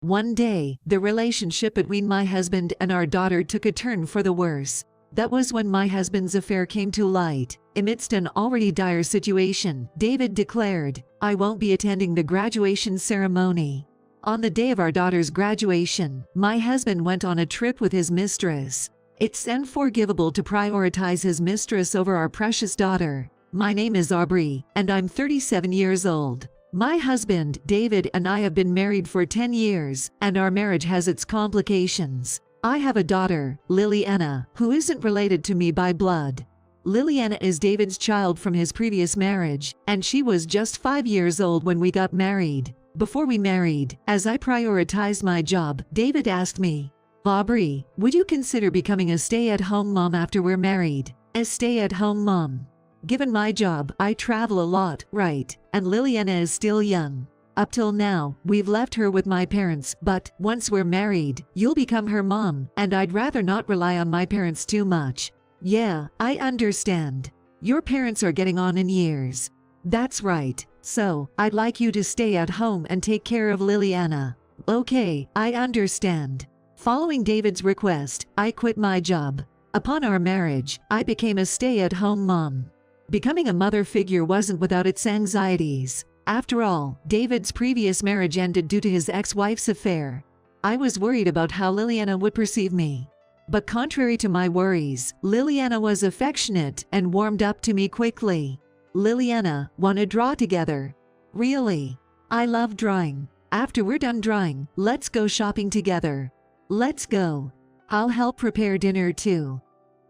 One day, the relationship between my husband and our daughter took a turn for the worse. That was when my husband's affair came to light. Amidst an already dire situation, David declared, "I won't be attending the graduation ceremony." On the day of our daughter's graduation, my husband went on a trip with his mistress. It's unforgivable to prioritize his mistress over our precious daughter. My name is Aubrey, and I'm 37 years old. My husband, David, and I have been married for 10 years, and our marriage has its complications. I have a daughter, Liliana, who isn't related to me by blood. Liliana is David's child from his previous marriage, and she was just 5 years old when we got married. Before we married, as I prioritized my job, David asked me, "Aubrey, would you consider becoming a stay-at-home mom after we're married?" A stay-at-home mom. Given my job, I travel a lot, right? And Liliana is still young. Up till now, we've left her with my parents, but once we're married, you'll become her mom, and I'd rather not rely on my parents too much. Yeah, I understand. Your parents are getting on in years. That's right. So, I'd like you to stay at home and take care of Liliana. Okay, I understand. Following David's request, I quit my job. Upon our marriage, I became a stay-at-home mom. Becoming a mother figure wasn't without its anxieties. After all, David's previous marriage ended due to his ex-wife's affair. I was worried about how Liliana would perceive me. But contrary to my worries, Liliana was affectionate and warmed up to me quickly. "Liliana, wanna draw together?" "Really? I love drawing. After we're done drawing, let's go shopping together." "Let's go. I'll help prepare dinner too."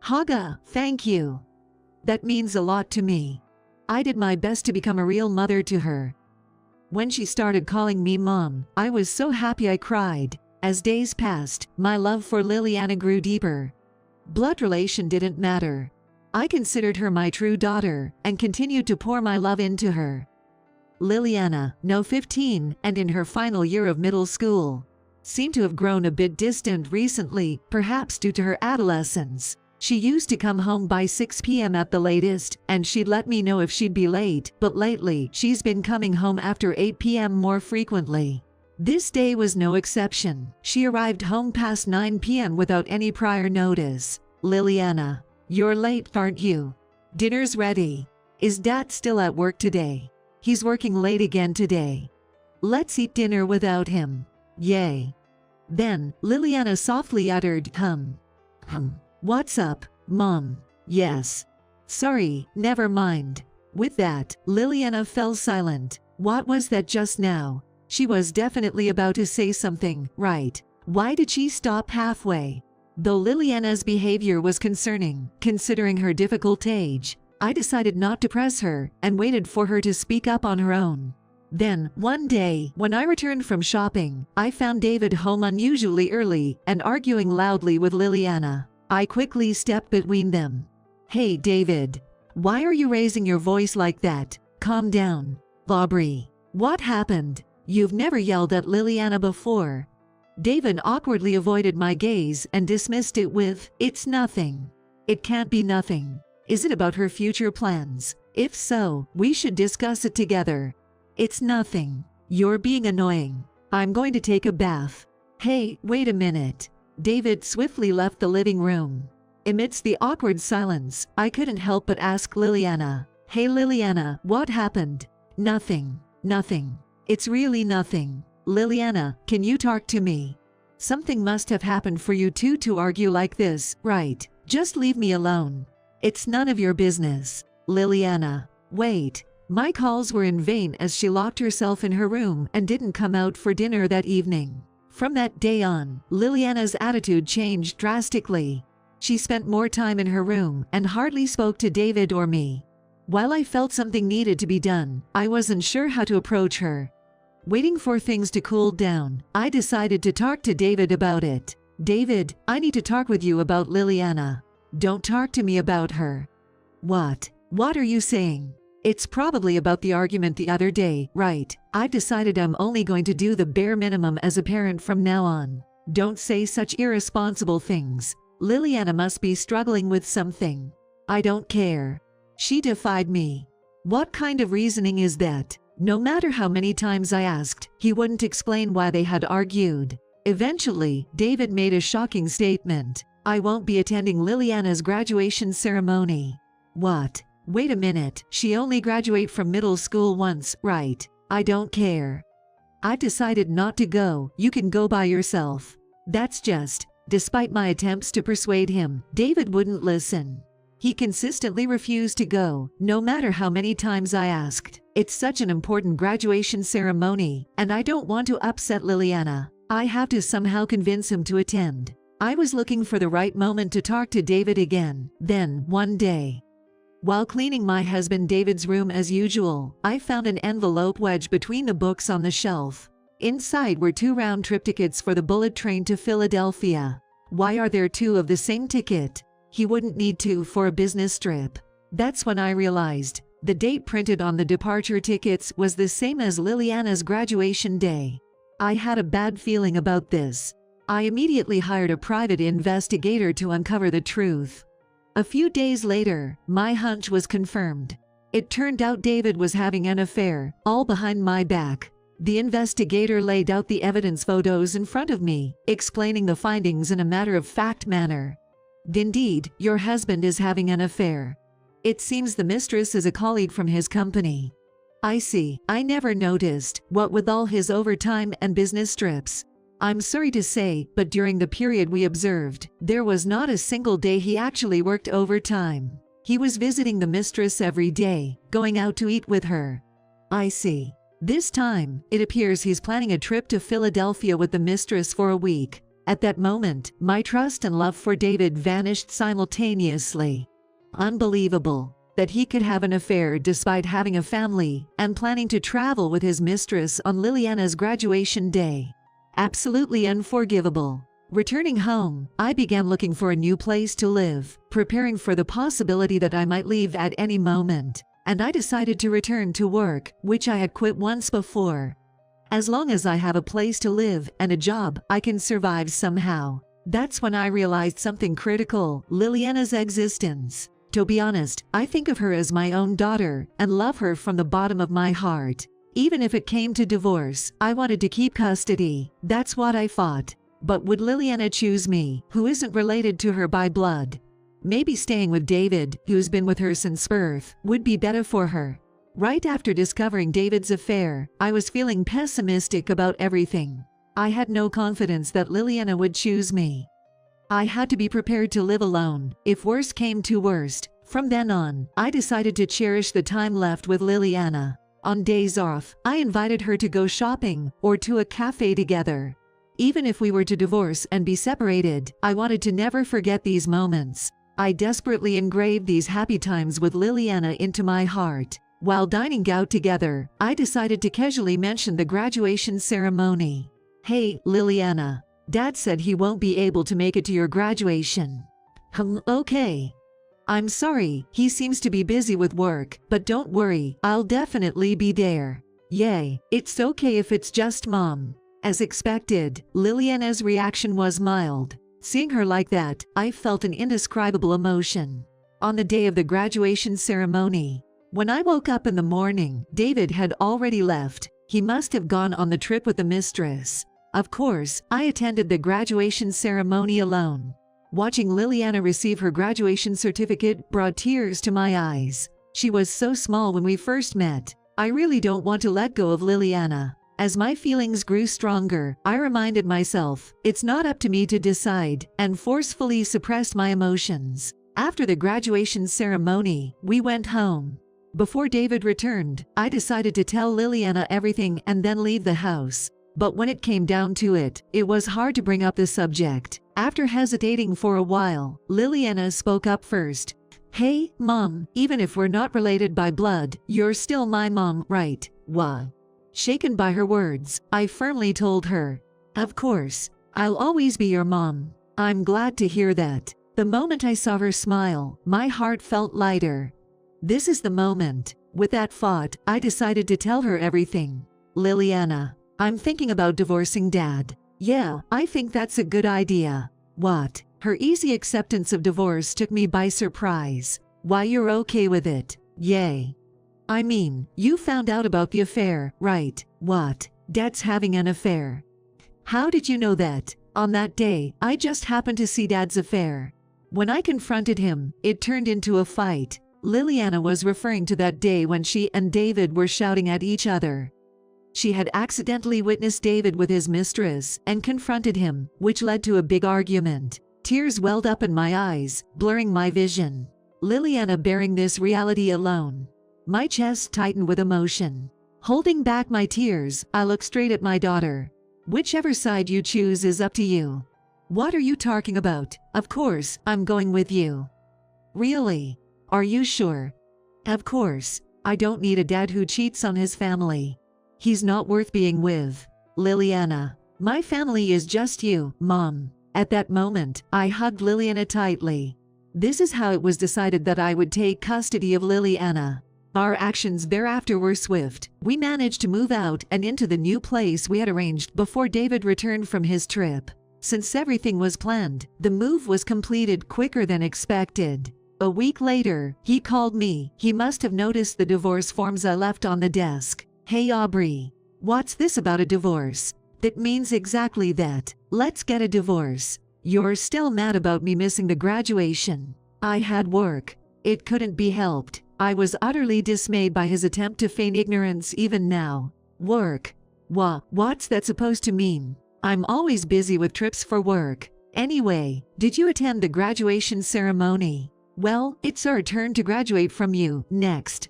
"Haga, thank you. That means a lot to me." I did my best to become a real mother to her. When she started calling me mom, I was so happy I cried. As days passed, my love for Liliana grew deeper. Blood relation didn't matter. I considered her my true daughter, and continued to pour my love into her. Liliana, now 15, and in her final year of middle school, seemed to have grown a bit distant recently, perhaps due to her adolescence. She used to come home by 6 p.m. at the latest, and she'd let me know if she'd be late, but lately, she's been coming home after 8 p.m. more frequently. This day was no exception. She arrived home past 9 p.m. without any prior notice. "Liliana, you're late, aren't you? Dinner's ready. Is Dad still at work today?" "He's working late again today." "Let's eat dinner without him." "Yay." Then, Liliana softly uttered, "What's up, Mom?" "Yes." "Sorry, never mind." With that, Liliana fell silent. What was that just now? She was definitely about to say something, right? Why did she stop halfway? Though Liliana's behavior was concerning, considering her difficult age, I decided not to press her and waited for her to speak up on her own. Then, one day, when I returned from shopping, I found David home unusually early and arguing loudly with Liliana. I quickly stepped between them. "Hey, David. Why are you raising your voice like that? Calm down." "Aubrey, what happened? You've never yelled at Liliana before." David awkwardly avoided my gaze and dismissed it with, "It's nothing." "It can't be nothing. Is it about her future plans? If so, we should discuss it together." "It's nothing. You're being annoying. I'm going to take a bath." "Hey, wait a minute." David swiftly left the living room. Amidst the awkward silence, I couldn't help but ask Liliana, "Hey Liliana, what happened?" "Nothing. Nothing. It's really nothing." "Liliana, can you talk to me? Something must have happened for you two to argue like this, right? Just leave me alone." "It's none of your business." "Liliana." Wait. My calls were in vain as she locked herself in her room and didn't come out for dinner that evening. From that day on, Liliana's attitude changed drastically. She spent more time in her room and hardly spoke to David or me. While I felt something needed to be done, I wasn't sure how to approach her. Waiting for things to cool down, I decided to talk to David about it. "David, I need to talk with you about Liliana." "Don't talk to me about her." "What? What are you saying?" "It's probably about the argument the other day, right? I've decided I'm only going to do the bare minimum as a parent from now on." "Don't say such irresponsible things. Liliana must be struggling with something." "I don't care." She defied me. "What kind of reasoning is that? No matter how many times I asked, he wouldn't explain why they had argued. Eventually, David made a shocking statement. "I won't be attending Liliana's graduation ceremony." What? Wait a minute, she only graduated from middle school once, right? I don't care. I decided not to go, you can go by yourself. That's just. Despite my attempts to persuade him, David wouldn't listen. He consistently refused to go, no matter how many times I asked. It's such an important graduation ceremony, and I don't want to upset Liliana. I have to somehow convince him to attend. I was looking for the right moment to talk to David again. Then, one day, while cleaning my husband David's room as usual, I found an envelope wedged between the books on the shelf. Inside were 2 round-trip tickets for the bullet train to Philadelphia. Why are there 2 of the same ticket? He wouldn't need 2 for a business trip. That's when I realized the date printed on the departure tickets was the same as Liliana's graduation day. I had a bad feeling about this. I immediately hired a private investigator to uncover the truth. A few days later, my hunch was confirmed. It turned out David was having an affair, all behind my back. The investigator laid out the evidence photos in front of me, explaining the findings in a matter-of-fact manner. "Indeed, your husband is having an affair. It seems the mistress is a colleague from his company." "I see, I never noticed, what with all his overtime and business trips. I'm sorry to say, but during the period we observed, there was not a single day he actually worked overtime. He was visiting the mistress every day, going out to eat with her." "I see. This time, it appears he's planning a trip to Philadelphia with the mistress for a week." At that moment, my trust and love for David vanished simultaneously. Unbelievable that he could have an affair despite having a family and planning to travel with his mistress on Liliana's graduation day. Absolutely unforgivable. Returning home, I began looking for a new place to live, preparing for the possibility that I might leave at any moment, and I decided to return to work, which I had quit once before. As long as I have a place to live and a job, I can survive somehow. That's when I realized something critical: Liliana's existence. To be honest, I think of her as my own daughter and love her from the bottom of my heart. Even if it came to divorce, I wanted to keep custody. That's what I fought. But would Liliana choose me, who isn't related to her by blood? Maybe staying with David, who's been with her since birth, would be better for her. Right after discovering David's affair, I was feeling pessimistic about everything. I had no confidence that Liliana would choose me. I had to be prepared to live alone, if worst came to worst. From then on, I decided to cherish the time left with Liliana. On days off, I invited her to go shopping or to a cafe together. Even if we were to divorce and be separated, I wanted to never forget these moments. I desperately engraved these happy times with Liliana into my heart. While dining out together, I decided to casually mention the graduation ceremony. "Hey, Liliana, Dad said he won't be able to make it to your graduation." Okay. "I'm sorry, he seems to be busy with work, but don't worry, I'll definitely be there." "Yay, it's okay if it's just Mom." As expected, Liliana's reaction was mild. Seeing her like that, I felt an indescribable emotion. On the day of the graduation ceremony, when I woke up in the morning, David had already left. He must have gone on the trip with the mistress. Of course, I attended the graduation ceremony alone. Watching Liliana receive her graduation certificate brought tears to my eyes. She was so small when we first met. I really don't want to let go of Liliana. As my feelings grew stronger, I reminded myself, it's not up to me to decide, and forcefully suppressed my emotions. After the graduation ceremony, we went home. Before David returned, I decided to tell Liliana everything and then leave the house. But when it came down to it, it was hard to bring up the subject. After hesitating for a while, Liliana spoke up first. "Hey, Mom, even if we're not related by blood, you're still my mom, right?" "What?" Shaken by her words, I firmly told her, "Of course, I'll always be your mom." "I'm glad to hear that." The moment I saw her smile, my heart felt lighter. This is the moment. With that thought, I decided to tell her everything. "Liliana, I'm thinking about divorcing Dad." "Yeah, I think that's a good idea." "What?" Her easy acceptance of divorce took me by surprise. "Why, you're okay with it?" "Yay." I mean, you found out about the affair, right? What? Dad's having an affair. How did you know that? On that day, I just happened to see Dad's affair. When I confronted him, it turned into a fight. Liliana was referring to that day when she and David were shouting at each other. She had accidentally witnessed David with his mistress and confronted him, which led to a big argument. Tears welled up in my eyes, blurring my vision. Liliana bearing this reality alone. My chest tightened with emotion. Holding back my tears, I looked straight at my daughter. Whichever side you choose is up to you. What are you talking about? Of course, I'm going with you. Really? Are you sure? Of course. I don't need a dad who cheats on his family. He's not worth being with. Liliana. My family is just you, Mom. At that moment, I hugged Liliana tightly. This is how it was decided that I would take custody of Liliana. Our actions thereafter were swift. We managed to move out and into the new place we had arranged before David returned from his trip. Since everything was planned, the move was completed quicker than expected. A week later, he called me. He must have noticed the divorce forms I left on the desk. Hey Aubrey, what's this about a divorce? That means exactly that. Let's get a divorce. You're still mad about me missing the graduation. I had work. It couldn't be helped. I was utterly dismayed by his attempt to feign ignorance even now. Work? What's that supposed to mean? I'm always busy with trips for work. Anyway, did you attend the graduation ceremony? Well, it's our turn to graduate from you next.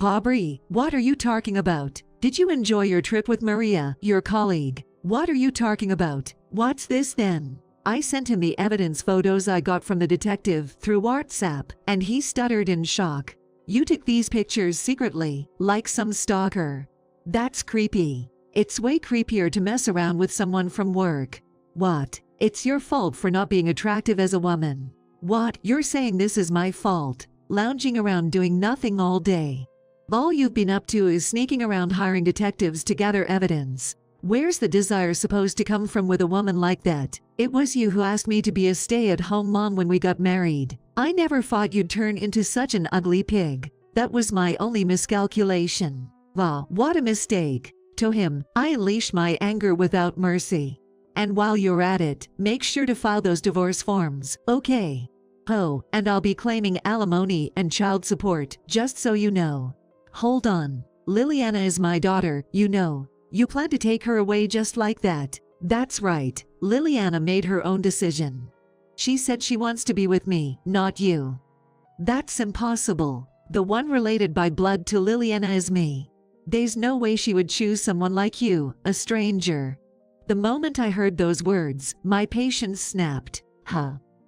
Aubrey, what are you talking about? Did you enjoy your trip with Maria, your colleague? What are you talking about? What's this then? I sent him the evidence photos I got from the detective through WhatsApp, and he stuttered in shock. You took these pictures secretly, like some stalker. That's creepy. It's way creepier to mess around with someone from work. What? It's your fault for not being attractive as a woman. What? You're saying this is my fault? Lounging around doing nothing all day. All you've been up to is sneaking around hiring detectives to gather evidence. Where's the desire supposed to come from with a woman like that? It was you who asked me to be a stay-at-home mom when we got married. I never thought you'd turn into such an ugly pig. That was my only miscalculation. Wow, what a mistake. To him, I unleashed my anger without mercy. And while you're at it, make sure to file those divorce forms, okay? Oh, and I'll be claiming alimony and child support, just so you know. Hold on. Liliana is my daughter, you know. You plan to take her away just like that? That's right. Liliana made her own decision. She said she wants to be with me, not you. That's impossible. The one related by blood to Liliana is me. There's no way she would choose someone like you, a stranger. The moment I heard those words, my patience snapped.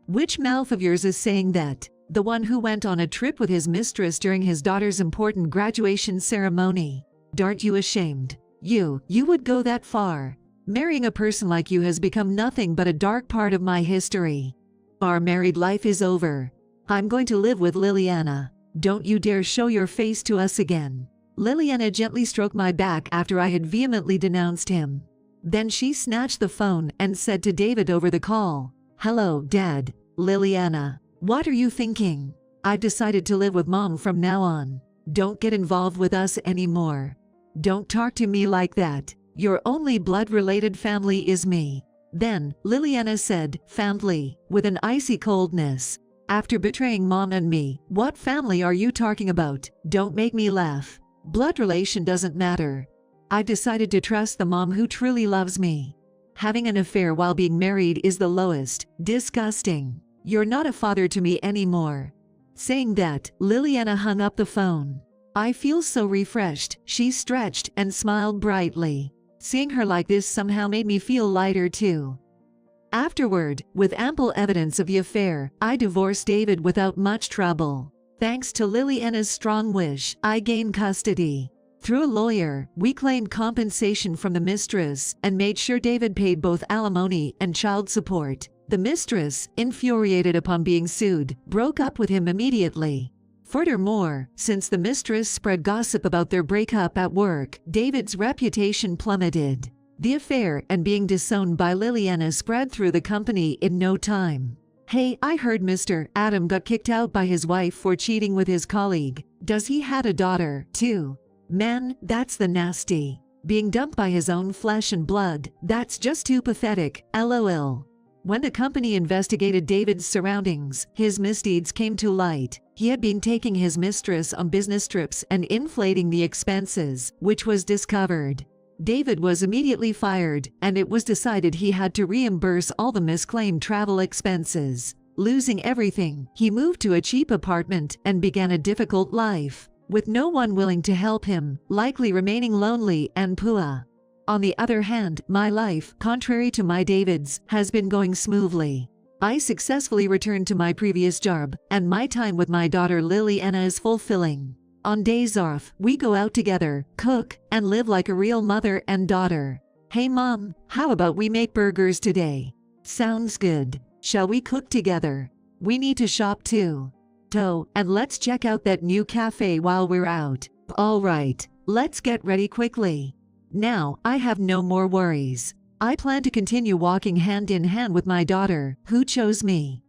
Which mouth of yours is saying that? The one who went on a trip with his mistress during his daughter's important graduation ceremony. Aren't you ashamed? You would go that far. Marrying a person like you has become nothing but a dark part of my history. Our married life is over. I'm going to live with Liliana. Don't you dare show your face to us again. Liliana gently stroked my back after I had vehemently denounced him. Then she snatched the phone and said to David over the call, "Hello, Dad. Liliana. What are you thinking? I've decided to live with Mom from now on. Don't get involved with us anymore. Don't talk to me like that. Your only blood-related family is me." Then, Liliana said, "Family," with an icy coldness. After betraying Mom and me, what family are you talking about? Don't make me laugh. Blood relation doesn't matter. I've decided to trust the mom who truly loves me. Having an affair while being married is the lowest. Disgusting. You're not a father to me anymore. Saying that, Liliana hung up the phone. I feel so refreshed, she stretched and smiled brightly. Seeing her like this somehow made me feel lighter too. Afterward, with ample evidence of the affair, I divorced David without much trouble. Thanks to Liliana's strong wish, I gained custody. Through a lawyer, we claimed compensation from the mistress and made sure David paid both alimony and child support. The mistress, infuriated upon being sued, broke up with him immediately. Furthermore, since the mistress spread gossip about their breakup at work, David's reputation plummeted. The affair and being disowned by Liliana spread through the company in no time. Hey, I heard Mr. Adam got kicked out by his wife for cheating with his colleague. Does he had a daughter, too? Man, that's the nasty. Being dumped by his own flesh and blood, that's just too pathetic, lol. When the company investigated David's surroundings, his misdeeds came to light. He had been taking his mistress on business trips and inflating the expenses, which was discovered. David was immediately fired, and it was decided he had to reimburse all the misclaimed travel expenses. Losing everything, he moved to a cheap apartment and began a difficult life, with no one willing to help him, likely remaining lonely and poor. On the other hand, my life, contrary to my David's, has been going smoothly. I successfully returned to my previous job, and my time with my daughter Liliana is fulfilling. On days off, we go out together, cook, and live like a real mother and daughter. Hey mom, how about we make burgers today? Sounds good. Shall we cook together? We need to shop too. And let's check out that new cafe while we're out. Alright, let's get ready quickly. Now, I have no more worries. I plan to continue walking hand in hand with my daughter, who chose me.